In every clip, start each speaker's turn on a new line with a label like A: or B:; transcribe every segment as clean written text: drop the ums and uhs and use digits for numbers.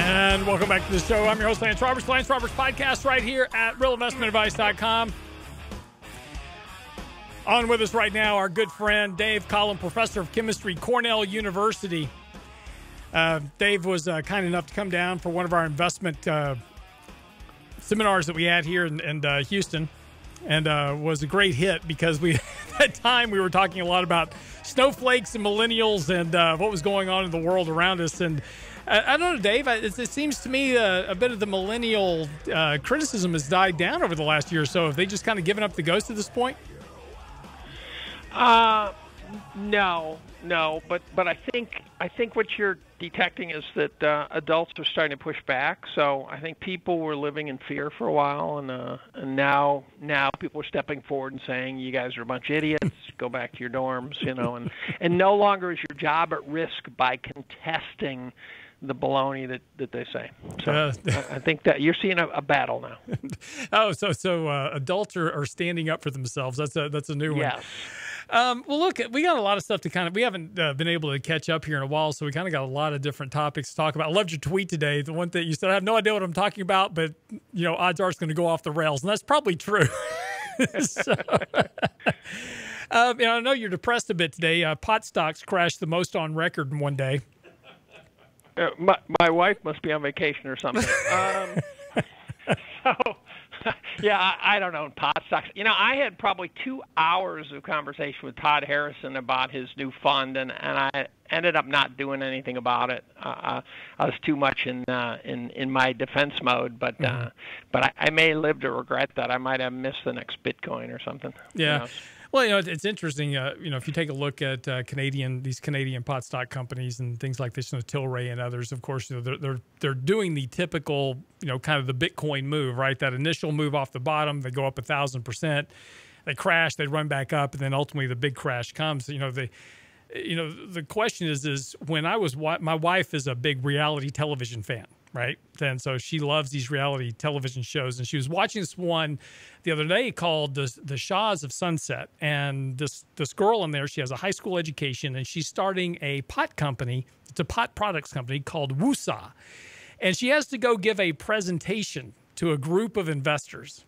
A: And welcome back to the show. I'm your host, Lance Roberts. Lance Roberts Podcast right here at realinvestmentadvice.com. On with us right now, our good friend, Dave Collum, professor of chemistry, Cornell University. Dave was kind enough to come down for one of our investment seminars that we had here in Houston, and was a great hit because at that time we were talking a lot about snowflakes and millennials and what was going on in the world around us. And I don't know, Dave, it seems to me a bit of the millennial criticism has died down over the last year or so. Have they just kind of given up the ghost at this point?
B: No, but I think what you're detecting is that adults are starting to push back. So I think people were living in fear for a while, and now people are stepping forward and saying, "You guys are a bunch of idiots. Go back to your dorms," and no longer is your job at risk by contesting the baloney that they say. So I think that you're seeing a battle now.
A: Oh, so adults are standing up for themselves. That's a new one.
B: Yes.
A: Well, look, we got a lot of stuff to we haven't been able to catch up here in a while, so we kind of got a lot of different topics to talk about. I loved your tweet today. The one that you said, I have no idea what I'm talking about, but, odds are it's going to go off the rails. And that's probably true. So, I know you're depressed a bit today. Pot stocks crashed the most on record in one day.
B: My wife must be on vacation or something. Yeah, I don't own pot stocks. I had probably 2 hours of conversation with Todd Harrison about his new fund, and I ended up not doing anything about it. I was too much in my defense mode, but I may live to regret that. I might have missed the next Bitcoin or something.
A: Yeah. Well, it's interesting. If you take a look at these Canadian pot stock companies and things like this, Tilray and others, of course, they're doing the typical, kind of the Bitcoin move, right? That initial move off the bottom, they go up 1,000%, they crash, they run back up, and then ultimately the big crash comes. The question is when my wife is a big reality television fan. Right. And so she loves these reality television shows. And she was watching this one the other day called The Shahs of Sunset. And this girl in there, she has a high school education, and she's starting a pot company. It's a pot products company called Woosah. And she has to go give a presentation to a group of investors.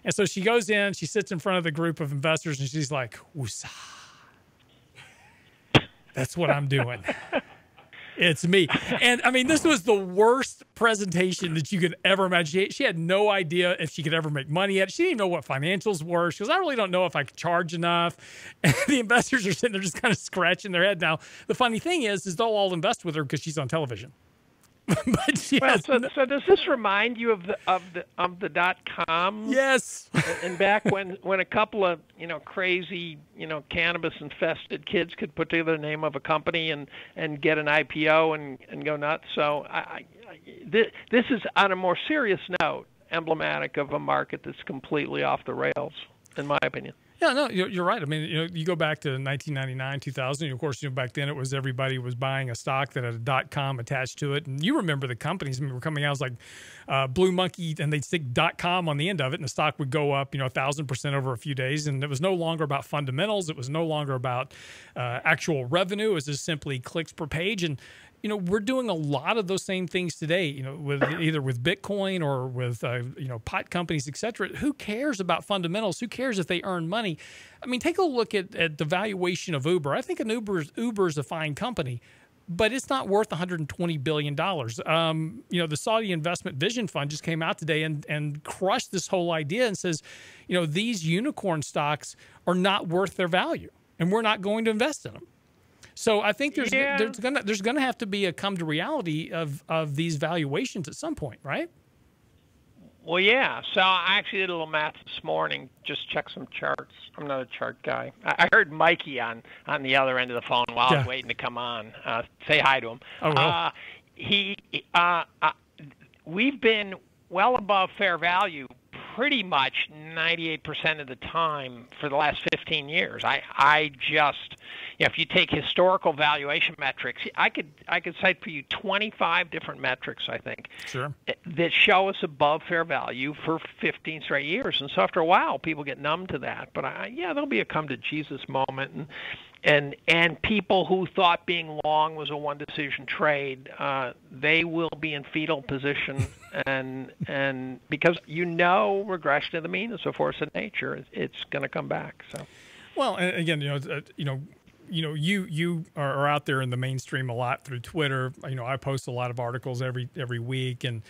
A: And so she goes in, she sits in front of the group of investors, and she's like, Woosah. That's what I'm doing. It's me. And I mean, this was the worst presentation that you could ever imagine. She had no idea if she could ever make money at it. She didn't even know what financials were. She goes, I really don't know if I could charge enough. And the investors are sitting there just kind of scratching their head. Now, the funny thing is they'll all invest with her because she's on television. But
B: so does this remind you of the .com?
A: Yes.
B: And back when a couple of crazy cannabis infested kids could put together the name of a company and get an IPO and go nuts. So this is, on a more serious note, emblematic of a market that's completely off the rails, in my opinion.
A: Yeah, no, you're right. I mean, you go back to 1999, 2000. Of course, back then it was everybody was buying a stock that had a .com attached to it, and you remember the companies. Were coming out. It was like Blue Monkey, and they'd stick .com on the end of it, and the stock would go up, 1,000% over a few days. And it was no longer about fundamentals. It was no longer about actual revenue. It was just simply clicks per page. And we're doing a lot of those same things today, with either with Bitcoin or with, pot companies, et cetera. Who cares about fundamentals? Who cares if they earn money? I mean, take a look at the valuation of Uber. I think Uber is a fine company, but it's not worth $120 billion. The Saudi Investment Vision Fund just came out today and crushed this whole idea and says, these unicorn stocks are not worth their value, and we're not going to invest in them. So I think there's gonna have to be a come to reality of these valuations at some point, right?
B: Well, yeah. So I actually did a little math this morning. Just check some charts. I'm not a chart guy. I heard Mikey on the other end of the phone while I was waiting to come on. Say hi to him.
A: Oh, well.
B: We've been well above fair value pretty much 98% of the time for the last 15 years. I just, if you take historical valuation metrics, I could cite for you 25 different metrics, I think,
A: sure,
B: that show us above fair value for 15 straight years. And so after a while, people get numb to that. But there'll be a come to Jesus moment. and people who thought being long was a one decision trade, they will be in fetal position, and because regression to the mean is a force of nature, it's going to come back. So,
A: well, and again, you are out there in the mainstream a lot through Twitter. I post a lot of articles every week, and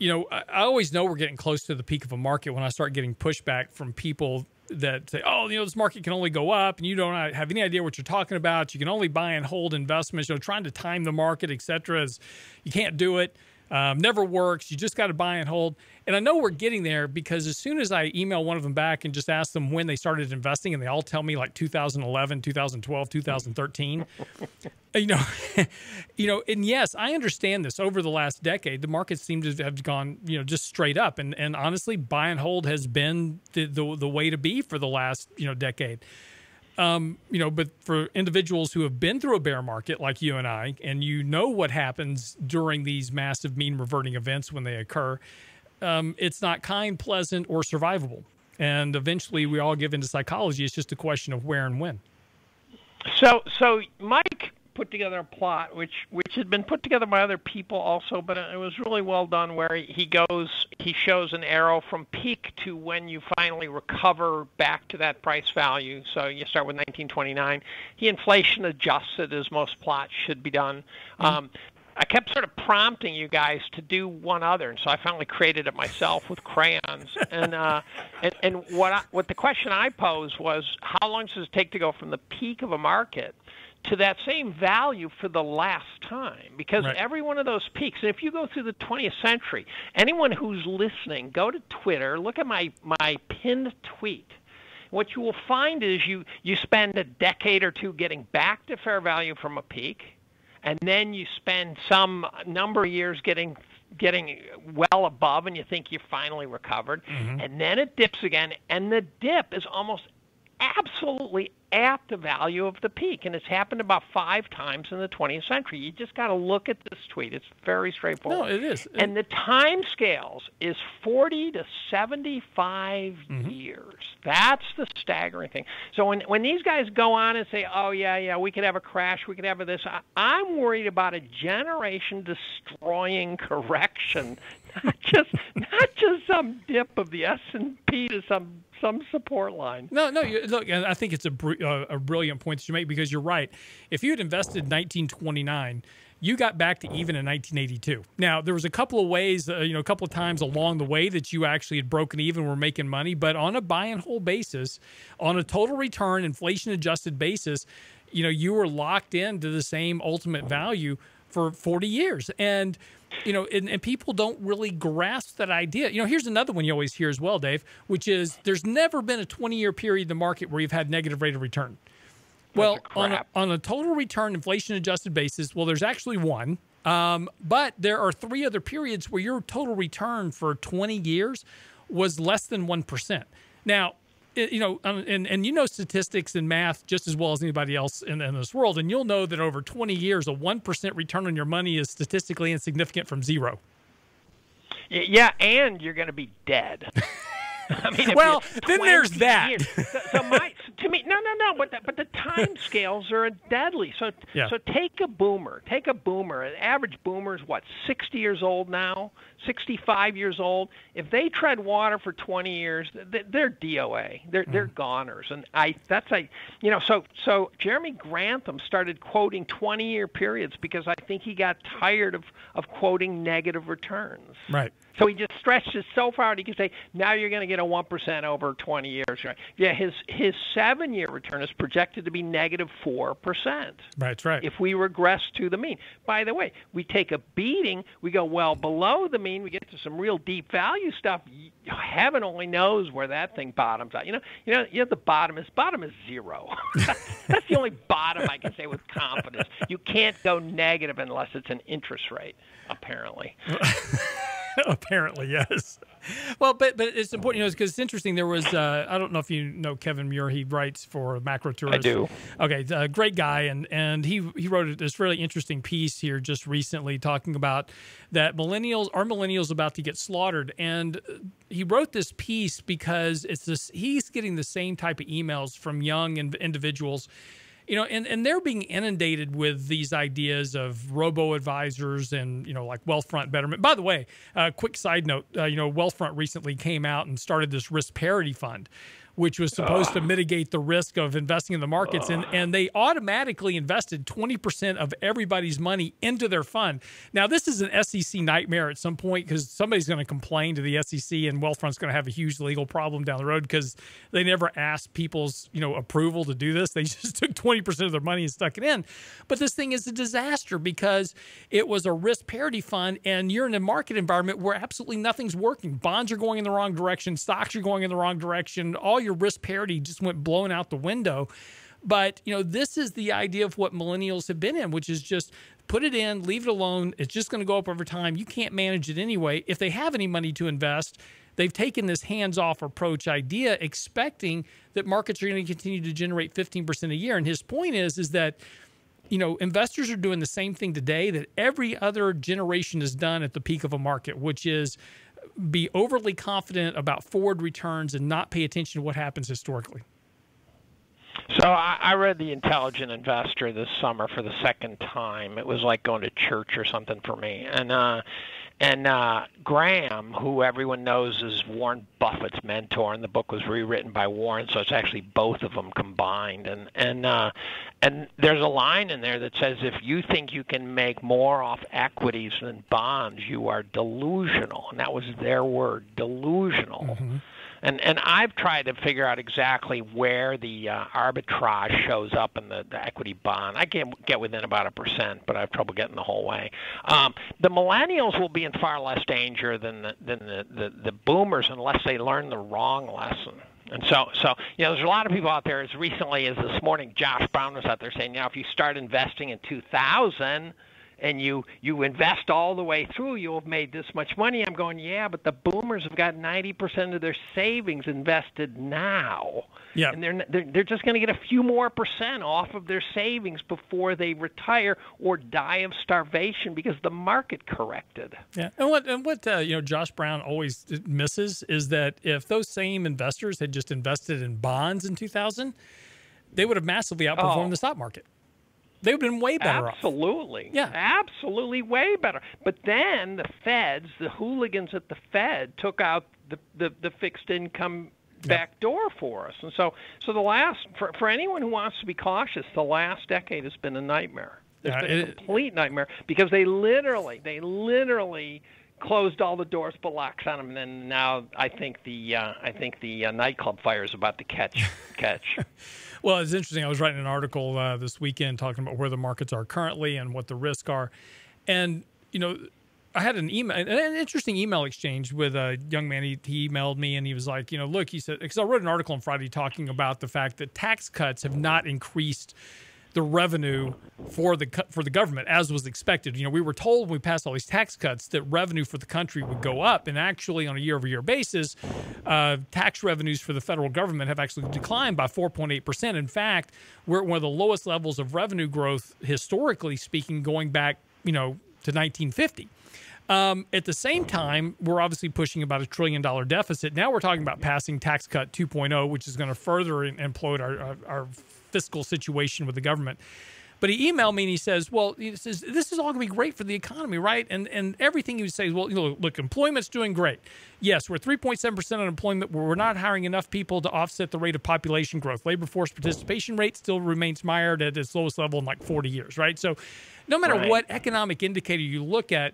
A: I always know we're getting close to the peak of a market when I start getting pushback from people that say, oh, this market can only go up, and you don't have any idea what you're talking about. You can only buy and hold investments. Trying to time the market, et cetera, you can't do it. Never works. You just got to buy and hold. And I know we're getting there because as soon as I email one of them back and just ask them when they started investing, and they all tell me like 2011, 2012, 2013, and yes, I understand this. Over the last decade, the markets seem to have gone, just straight up. And honestly, buy and hold has been the way to be for the last, decade. But for individuals who have been through a bear market like you and I, and what happens during these massive mean reverting events when they occur, it's not kind, pleasant, or survivable. And eventually we all give into psychology. It's just a question of where and when. So
B: Mike put together a plot, which had been put together by other people also, but it was really well done, where he shows an arrow from peak to when you finally recover back to that price value. So you start with 1929. He inflation adjusts it, as most plots should be done. I kept sort of prompting you guys to do one other, and so I finally created it myself with crayons. And what the question I posed was, how long does it take to go from the peak of a market to that same value for the last time? Because every one of those peaks, and if you go through the 20th century, anyone who's listening, go to Twitter, look at my pinned tweet. What you will find is you spend a decade or two getting back to fair value from a peak, and then you spend some number of years getting well above, and you think you finally recovered, and then it dips again, and the dip is almost absolutely at the value of the peak, and it's happened about 5 times in the 20th century. You just got to look at this tweet. It's very straightforward.
A: No, it is.
B: And the time scales is 40 to 75 years. That's the staggering thing. So when these guys go on and say, oh, yeah, we could have a crash, we could have this, I'm worried about a generation-destroying correction, not just some dip of the S&P to some support line.
A: No. Look, I think it's a brilliant point that you make, because you're right. If you had invested in 1929, you got back to even in 1982. Now, there was a couple of ways, a couple of times along the way that you actually had broken even, were making money, but on a buy and hold basis, on a total return, inflation adjusted basis, you were locked into the same ultimate value for 40 years. And and people don't really grasp that idea. Here's another one you always hear as well, Dave, which is there's never been a 20-year period in the market where you've had negative rate of return. Well, on a total return inflation-adjusted basis, well, there's actually one. But there are 3 other periods where your total return for 20 years was less than 1%. Now, and statistics and math just as well as anybody else in this world, and you'll know that over 20 years, a 1% return on your money is statistically insignificant from zero.
B: Yeah, and you're going to be dead. I mean,
A: well, then there's that.
B: To me, no, but the time scales are deadly. So take a boomer. An average boomer is 60 years old now, 65 years old. If they tread water for 20 years, they're DOA. They're goners. And so Jeremy Grantham started quoting 20-year periods because I think he got tired of quoting negative returns.
A: Right.
B: So he just stretched it so far that he could say, now you're going to get a 1% over 20 years. Right? Yeah, his 7-year return is projected to be negative 4%.
A: That's right.
B: If we regress to the mean. By the way, we take a beating, we go well below the mean, we get to some real deep value stuff. Heaven only knows where that thing bottoms out. The bottom is zero. That's the only bottom I can say with confidence. You can't go negative unless it's an interest rate, apparently.
A: Apparently, yes. Well, but it's important, because it's interesting. There was, I don't know if you know Kevin Muir. He writes for Macro Tourist.
B: I do.
A: Okay, a great guy, and he wrote this really interesting piece here just recently talking about that millennials about to get slaughtered. And he wrote this piece because he's getting the same type of emails from young individuals. And they're being inundated with these ideas of robo-advisors and, like Wealthfront Betterment. By the way, quick side note, Wealthfront recently came out and started this risk parity fund, which was supposed to mitigate the risk of investing in the markets. And they automatically invested 20% of everybody's money into their fund. Now, this is an SEC nightmare at some point because somebody's going to complain to the SEC and Wealthfront's going to have a huge legal problem down the road because they never asked people's, approval to do this. They just took 20% of their money and stuck it in. But this thing is a disaster because it was a risk parity fund and you're in a market environment where absolutely nothing's working. Bonds are going in the wrong direction. Stocks are going in the wrong direction. All your risk parity just went blown out the window. But, this is the idea of what millennials have been in, which is just put it in, leave it alone. It's just going to go up over time. You can't manage it anyway. If they have any money to invest, they've taken this hands-off approach idea, expecting that markets are going to continue to generate 15% a year. And his point is that, investors are doing the same thing today that every other generation has done at the peak of a market, which is be overly confident about forward returns and not pay attention to what happens historically.
B: So I read The Intelligent Investor this summer for the second time. It was like going to church or something for me. And Graham, who everyone knows is Warren Buffett's mentor, and the book was rewritten by Warren, so it's actually both of them combined. And there's a line in there that says, if you think you can make more off equities than bonds, you are delusional. And that was their word, delusional. Mm-hmm. And I've tried to figure out exactly where the arbitrage shows up in the equity bond. I can't get within about 1%, but I have trouble getting the whole way. The millennials will be in far less danger than the boomers unless they learn the wrong lesson. And so there's a lot of people out there. As recently as this morning, Josh Brown was out there saying, if you start investing in 2000 and you invest all the way through, you'll have made this much money. I'm going, yeah, but the boomers have got 90% of their savings invested now. Yeah. And they're just going to get a few more percent off of their savings before they retire or die of starvation because the market corrected.
A: Yeah. And what Josh Brown always misses is that if those same investors had just invested in bonds in 2000, they would have massively outperformed the stock market. They would have been way better off.
B: Absolutely. Yeah. Absolutely way better. But then the feds, the hooligans at the Fed, took out the fixed income back door for us. And so the last, for anyone who wants to be cautious, the last decade has been a nightmare. It's been a complete nightmare because they literally closed all the doors but locks on them. And then now I think the nightclub fire is about to catch.
A: Well, it's interesting. I was writing an article this weekend talking about where the markets are currently and what the risks are. And, I had an interesting email exchange with a young man. He emailed me and he was like, look, he said, because I wrote an article on Friday talking about the fact that tax cuts have not increased the revenue for the government as was expected. We were told when we passed all these tax cuts that revenue for the country would go up, and actually on a year-over-year basis, tax revenues for the federal government have actually declined by 4.8%. In fact, we're at one of the lowest levels of revenue growth historically speaking, going back, to 1950. At the same time, we're obviously pushing about $1 trillion deficit. Now we're talking about passing tax cut 2.0, which is going to further implode our fiscal situation with the government. But he emailed me and he says, this is all going to be great for the economy, right? And everything he would say is, look, employment's doing great. Yes, we're 3.7% unemployment, but we're not hiring enough people to offset the rate of population growth. Labor force participation rate still remains mired at its lowest level in like 40 years, right? So no matter what economic indicator you look at,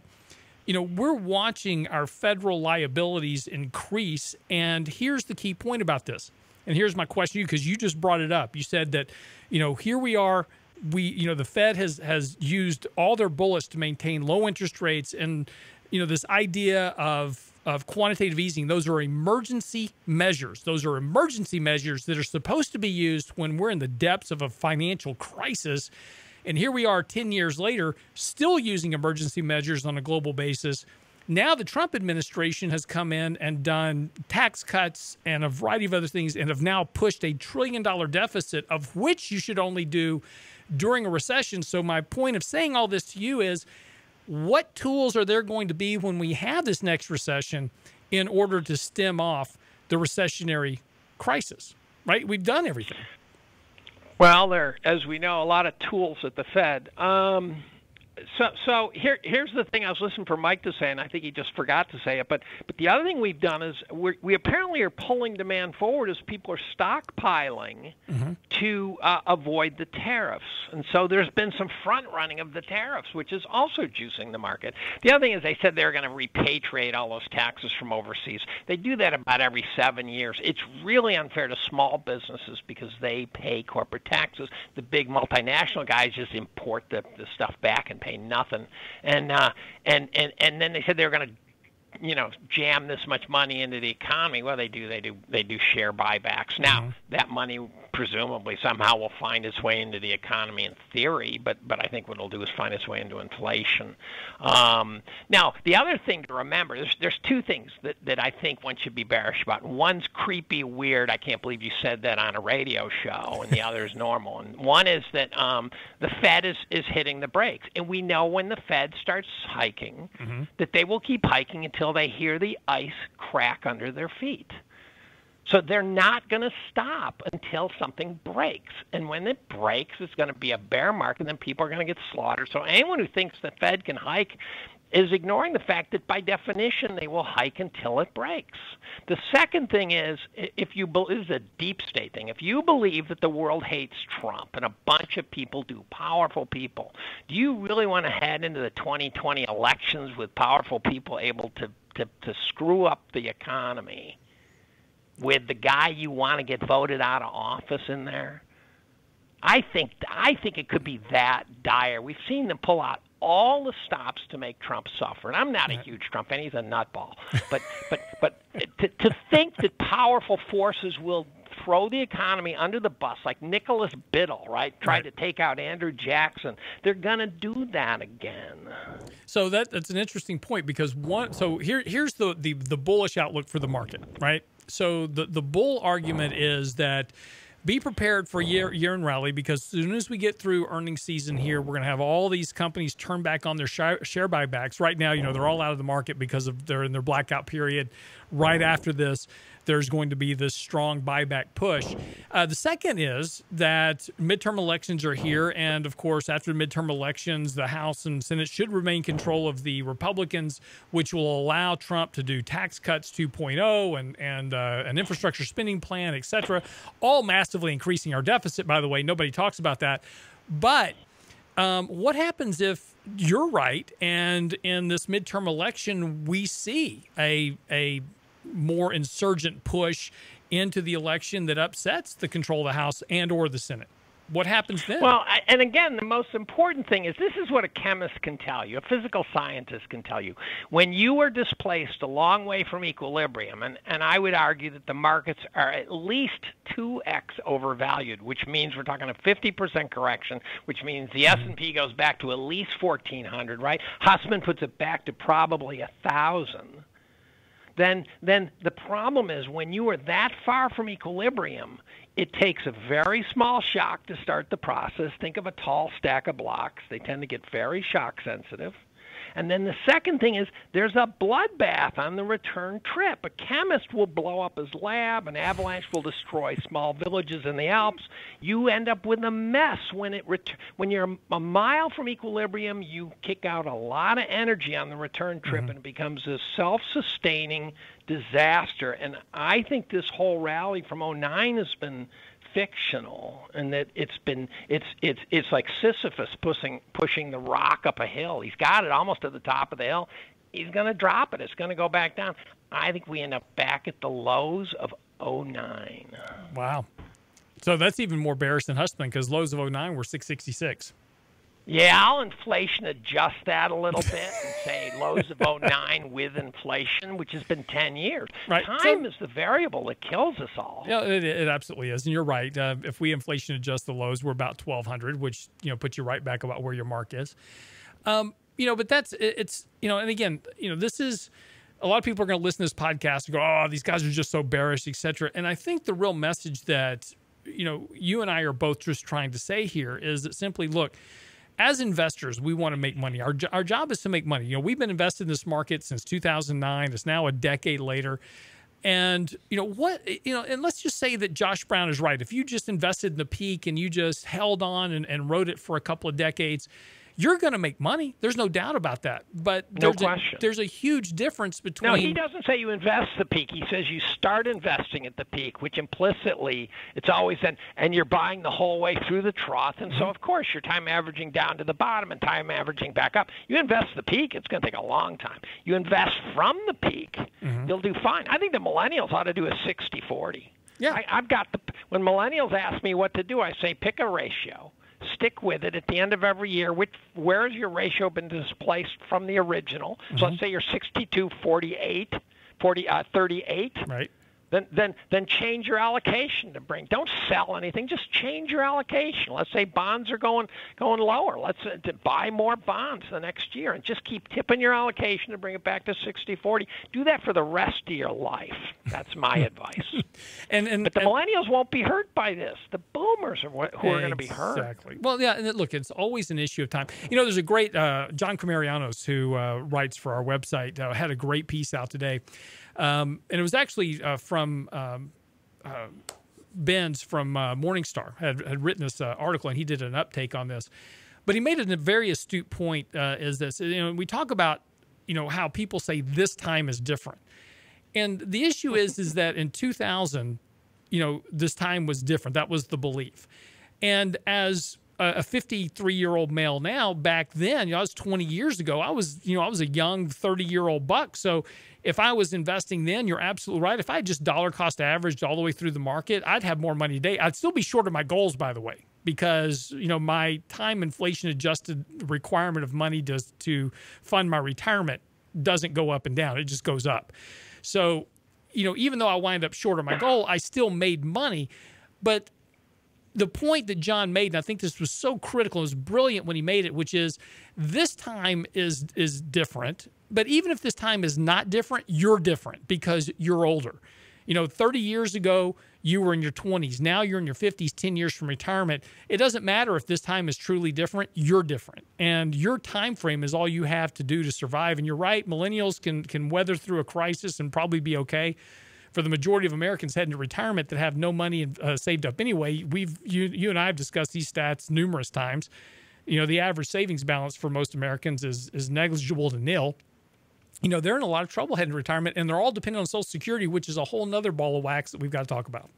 A: we're watching our federal liabilities increase. And here's the key point about this. And here's my question to you, because you just brought it up. You said that, here we are. The Fed has used all their bullets to maintain low interest rates. And, this idea of quantitative easing, those are emergency measures. Those are emergency measures that are supposed to be used when we're in the depths of a financial crisis. And here we are 10 years later, still using emergency measures on a global basis. Now the Trump administration has come in and done tax cuts and a variety of other things and have now pushed $1 trillion deficit, of which you should only do during a recession. So my point of saying all this to you is, what tools are there going to be when we have this next recession in order to stem off the recessionary crisis, right? We've done everything.
B: Well, there, as we know, a lot of tools at the Fed. So here's the thing. I was listening for Mike to say, and I think he just forgot to say it. But the other thing we've done is we apparently are pulling demand forward as people are stockpiling to avoid the tariffs. And so there's been some front running of the tariffs, which is also juicing the market. The other thing is they said they're going to repatriate all those taxes from overseas. They do that about every 7 years. It's really unfair to small businesses because they pay corporate taxes. The big multinational guys just import the stuff back and pay nothing, and then they said they were going to, jam this much money into the economy. Well, they do share buybacks. Now that money presumably somehow will find its way into the economy in theory, but I think what it'll do is find its way into inflation. Now, the other thing to remember, there's two things that I think one should be bearish about. One's creepy, weird, I can't believe you said that on a radio show, and the other is normal. And one is that the Fed is hitting the brakes. And we know when the Fed starts hiking that they will keep hiking until they hear the ice crack under their feet. So they're not going to stop until something breaks. And when it breaks, it's going to be a bear market, and then people are going to get slaughtered. So anyone who thinks the Fed can hike is ignoring the fact that by definition they will hike until it breaks. The second thing is, this is a deep state thing. If you believe that the world hates Trump, and a bunch of people do, powerful people, do you really want to head into the 2020 elections with powerful people able to screw up the economy with the guy you want to get voted out of office in there? I think it could be that dire. We've seen them pull out all the stops to make Trump suffer. And I'm not a huge Trump fan. He's a nutball. But to think that powerful forces will throw the economy under the bus, like Nicholas Biddle, right? Tried to take out Andrew Jackson. They're going to do that again.
A: So that's an interesting point, because here's the bullish outlook for the market, right? So the bull argument is that be prepared for a year-end rally, because as soon as we get through earnings season here, we're going to have all these companies turn back on their share buybacks. Right now, they're all out of the market because they're in their blackout period. Right after this, there's going to be this strong buyback push. The second is that midterm elections are here, and of course, after the midterm elections, the House and Senate should remain control of the Republicans, which will allow Trump to do tax cuts 2.0 and an infrastructure spending plan, et cetera, all massively increasing our deficit, by the way. Nobody talks about that. But what happens if you're right, and in this midterm election, we see a more insurgent push into the election that upsets the control of the House and or the Senate? What happens then?
B: Well, and again, the most important thing is this is what a chemist can tell you, a physical scientist can tell you. When you are displaced a long way from equilibrium, and I would argue that the markets are at least 2x overvalued, which means we're talking a 50% correction, which means the S&P goes back to at least 1,400, right? Hussman puts it back to probably 1,000. Then the problem is when you are that far from equilibrium, it takes a very small shock to start the process. Think of a tall stack of blocks. They tend to get very shock sensitive. And then the second thing is there's a bloodbath on the return trip. A chemist will blow up his lab. An avalanche will destroy small villages in the Alps. You end up with a mess when you're a mile from equilibrium. You kick out a lot of energy on the return trip, and it becomes a self-sustaining disaster. And I think this whole rally from '09 has been fictional, and that it's like Sisyphus pushing the rock up a hill. He's got it almost at the top of the hill. He's going to drop it. It's going to go back down. I think we end up back at the lows of '09.
A: Wow. So that's even more bearish than Hussman, because lows of '09 were 666.
B: Yeah, I'll inflation adjust that a little bit and say lows of '09 with inflation, which has been 10 years.
A: Right.
B: Time is the variable that kills us all.
A: Yeah, it absolutely is. And you're right. If we inflation adjust the lows, we're about 1,200, which, puts you right back about where your mark is. But and again, this is, a lot of people are going to listen to this podcast and go, oh, these guys are just so bearish, et cetera. And I think the real message that, you and I are both just trying to say here is that simply, look, as investors, we want to make money. Our job is to make money. We've been invested in this market since 2009. It's now a decade later. And, and let's just say that Josh Brown is right. If you just invested in the peak and you just held on and rode it for a couple of decades, you're going to make money. There's no doubt about that. But there's a huge difference between...
B: No, he doesn't say you invest the peak. He says you start investing at the peak, which implicitly it's always and you're buying the whole way through the trough. And so, of course, you're time averaging down to the bottom and time averaging back up. You invest the peak, it's going to take a long time. You invest from the peak, you'll do fine. I think the millennials ought to do a 60-40.
A: Yeah.
B: When millennials ask me what to do, I say pick a ratio. Stick with it at the end of every year. Where has your ratio been displaced from the original? So let's say you're 62-48, 38.
A: Right.
B: Then change your allocation to bring. Don't sell anything. Just change your allocation. Let's say bonds are going lower. Let's to buy more bonds the next year and just keep tipping your allocation to bring it back to 60-40. Do that for the rest of your life. That's my advice. But the millennials won't be hurt by this. The boomers are who are going to be hurt.
A: Exactly. Well, yeah, and look, it's always an issue of time. There's a great John Comarianos who writes for our website had a great piece out today. And it was actually from Ben's from Morningstar had written this article, and he did an uptake on this. But he made a very astute point is this. We talk about, how people say this time is different. And the issue is that in 2000, this time was different. That was the belief. And as a 53-year-old male now, back then, I was 20 years ago, I was a young 30-year-old buck. So if I was investing then, you're absolutely right. If I had just dollar cost averaged all the way through the market, I'd have more money today. I'd still be short of my goals, by the way, because, my time inflation adjusted requirement of money to fund my retirement doesn't go up and down. It just goes up. So, even though I wind up short of my goal, I still made money. But the point that John made, and I think this was so critical, it was brilliant when he made it, which is this time is different. But even if this time is not different, you're different because you're older. 30 years ago, you were in your 20s. Now you're in your 50s, 10 years from retirement. It doesn't matter if this time is truly different. You're different. And your time frame is all you have to do to survive. And you're right, millennials can weather through a crisis and probably be okay. For the majority of Americans heading to retirement that have no money saved up anyway, you and I have discussed these stats numerous times. The average savings balance for most Americans is negligible to nil. They're in a lot of trouble heading to retirement, and they're all dependent on Social Security, which is a whole nother ball of wax that we've got to talk about.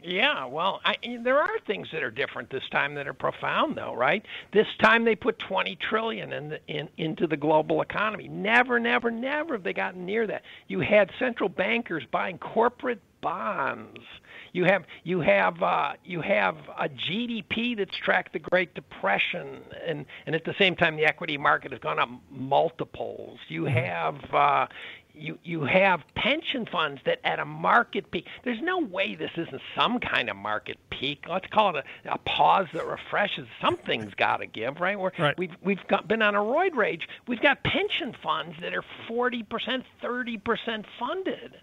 B: Yeah, well, there are things that are different this time that are profound, though, right? This time they put $20 trillion into the global economy. Never have they gotten near that. You had central bankers buying corporate bonds. You have a GDP that's tracked the Great Depression, and at the same time the equity market has gone up multiples. You have you have pension funds that at a market peak. There's no way this isn't some kind of market peak. Let's call it a pause that refreshes. Something's got to give, right? We've been on a roid rage. We've got pension funds that are 40%, 30% funded.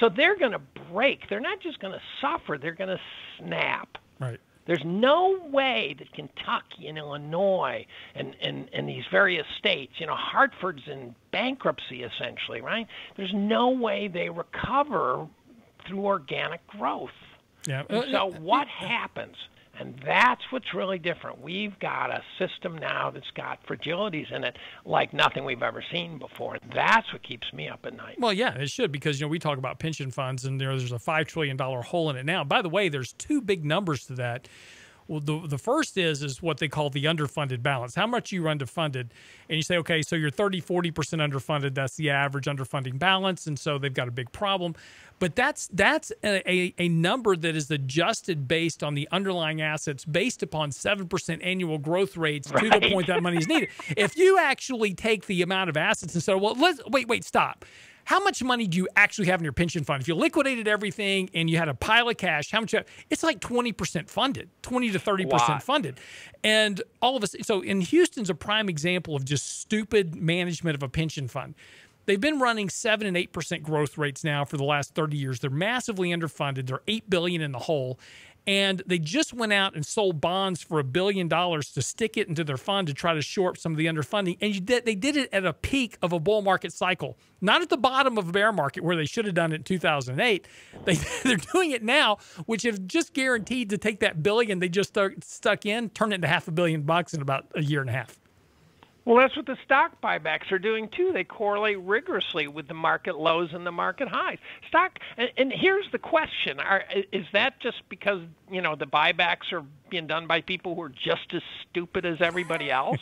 B: So they're going to break. They're not just going to suffer. They're going to snap.
A: Right.
B: There's no way that Kentucky and Illinois and these various states, Hartford's in bankruptcy essentially, right? There's no way they recover through organic growth.
A: Yeah.
B: So what happens? And that's what's really different. We've got a system now that's got fragilities in it like nothing we've ever seen before. And that's what keeps me up at night.
A: Well, yeah, it should, because we talk about pension funds and there's a $5 trillion hole in it now. By the way, there's two big numbers to that. Well, the first is what they call the underfunded balance. How much you're underfunded. And you say, okay, so you're 30, 40% underfunded. That's the average underfunding balance. And so they've got a big problem. But that's a number that is adjusted based on the underlying assets based upon 7% annual growth rates to the point that money is needed. If you actually take the amount of assets and say, well, wait, stop. How much money do you actually have in your pension fund? If you liquidated everything and you had a pile of cash, how much? It's like 20% funded, 20 to 30% funded. And all of us, so in Houston's a prime example of just stupid management of a pension fund. They've been running 7 and 8% growth rates now for the last 30 years. They're massively underfunded. They're $8 billion in the hole. And they just went out and sold bonds for $1 billion to stick it into their fund to try to shore up some of the underfunding. And they did it at a peak of a bull market cycle, not at the bottom of a bear market where they should have done it in 2008. They're doing it now, which is just guaranteed to take that billion they just stuck in, turn it into $500 million in about a year and a half.
B: Well, that's what the stock buybacks are doing, too. They correlate rigorously with the market lows and the market highs. And here's the question. Is that just because, the buybacks are being done by people who are just as stupid as everybody else?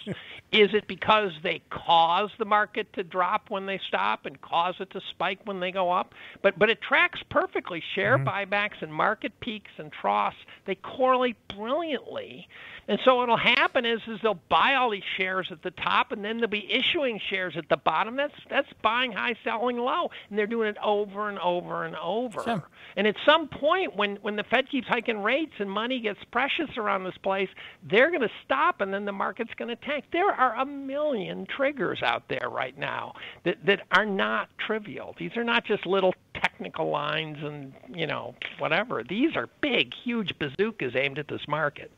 B: Is it because they cause the market to drop when they stop and cause it to spike when they go up? But it tracks perfectly. Share buybacks and market peaks and troughs, they correlate brilliantly. And so what'll happen is they'll buy all these shares at the top, and then they'll be issuing shares at the bottom. That's buying high, selling low, and they're doing it over and over and over. Sure. And at some point, when the Fed keeps hiking rates and money gets precious around this place, they're going to stop, and then the market's going to tank. There are a million triggers out there right now that are not trivial. These are not just little technical lines and whatever. These are big, huge bazookas aimed at this market.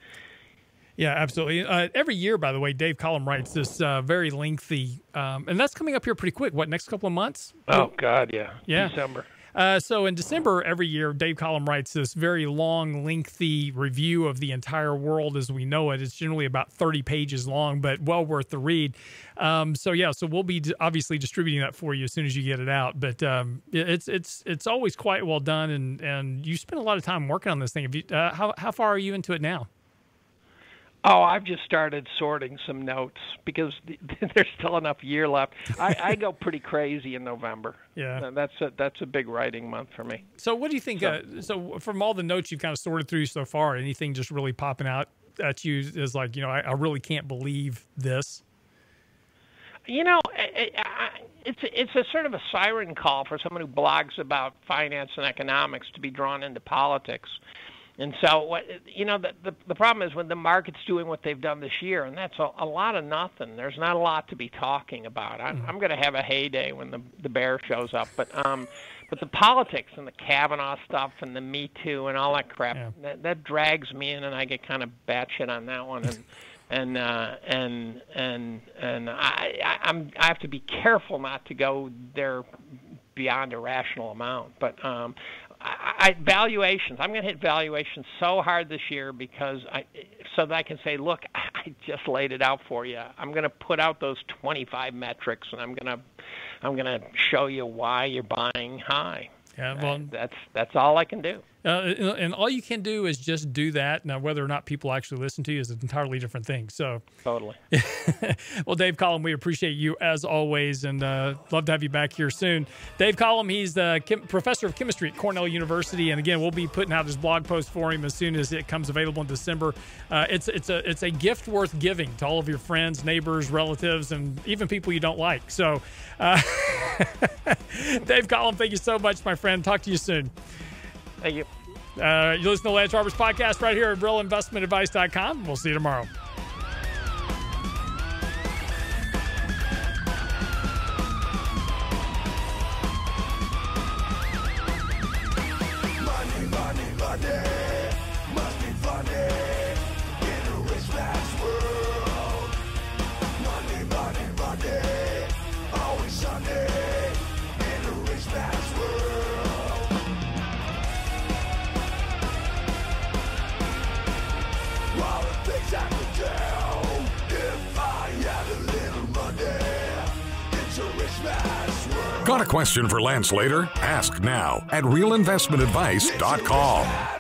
A: Yeah, absolutely. Every year, by the way, Dave Collum writes this very lengthy, and that's coming up here pretty quick. What, next couple of months?
B: Oh, God, yeah.
A: December. So in December every year, Dave Collum writes this very long, lengthy review of the entire world as we know it. It's generally about 30 pages long, but well worth the read. So we'll be obviously distributing that for you as soon as you get it out. But it's always quite well done, and you spend a lot of time working on this thing. How far are you into it now?
B: Oh, I've just started sorting some notes because there's still enough year left. I go pretty crazy in November.
A: Yeah,
B: that's a big writing month for me.
A: So what do you think? So from all the notes you've kind of sorted through so far, anything just really popping out at you is like, I really can't believe this?
B: It's a sort of a siren call for someone who blogs about finance and economics to be drawn into politics. And so, the problem is when the market's doing what they've done this year, and that's a lot of nothing. There's not a lot to be talking about. I'm going to have a heyday when the bear shows up. But the politics and the Kavanaugh stuff and the Me Too and all that crap, that drags me in, and I get kind of batshit on that one. And I have to be careful not to go there beyond a rational amount. But valuations. I'm going to hit valuations so hard this year so that I can say, look, I just laid it out for you. I'm going to put out those 25 metrics, and I'm going to show you why you're buying high.
A: Yeah, well,
B: that's all I can do.
A: And all you can do is just do that. Now, whether or not people actually listen to you is an entirely different thing. So
B: totally.
A: Well, Dave Collum, we appreciate you as always, and love to have you back here soon. Dave Collum, he's the professor of chemistry at Cornell University, and again, we'll be putting out his blog post for him as soon as it comes available in December. It's a gift worth giving to all of your friends, neighbors, relatives, and even people you don't like. So, Dave Collum, thank you so much, my friend. Talk to you soon.
B: Thank you.
A: You listen to Lance Roberts podcast right here at realinvestmentadvice.com. We'll see you tomorrow.
C: Money, money, money, must be funny in a rich man's world. Money, money, money, always sunny in a rich man's world. All the things I could do if I had a little money. It's a rich man's world.
D: Got a question for Lance later? Ask now at realinvestmentadvice.com.